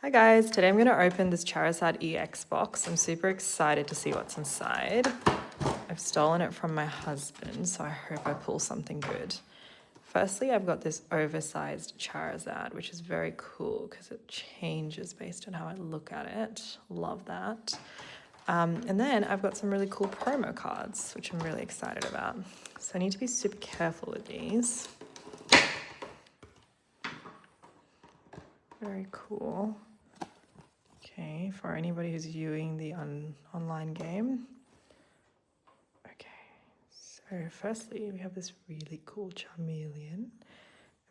Hi guys, today I'm going to open this Charizard EX box. I'm super excited to see what's inside. I've stolen it from my husband, so I hope I pull something good. Firstly, I've got this oversized Charizard, which is very cool because it changes based on how I look at it. Love that. And then I've got some really cool promo cards, which I'm really excited about. So I need to be super careful with these. Very cool. Okay, for anybody who's viewing the online game. Okay, so firstly, we have this really cool chameleon.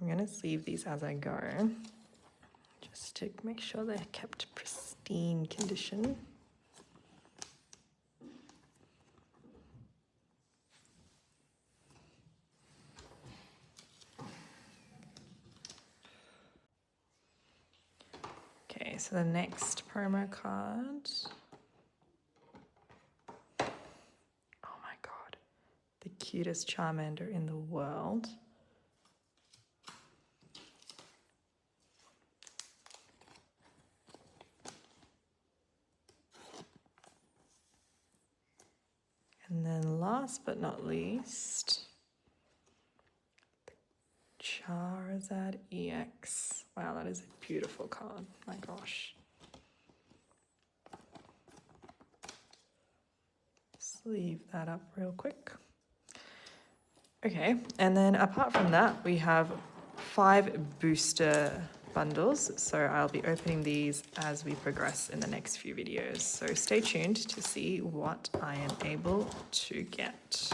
I'm going to sleeve these as I go, just to make sure they're kept pristine condition. Okay, so the next promo card. Oh my god, the cutest Charmander in the world. And then last but not least, Charizard EX. Wow, that is a beautiful card. My gosh. Sleeve that up real quick. Okay, and then apart from that, we have 5 booster bundles. So I'll be opening these as we progress in the next few videos. So stay tuned to see what I am able to get.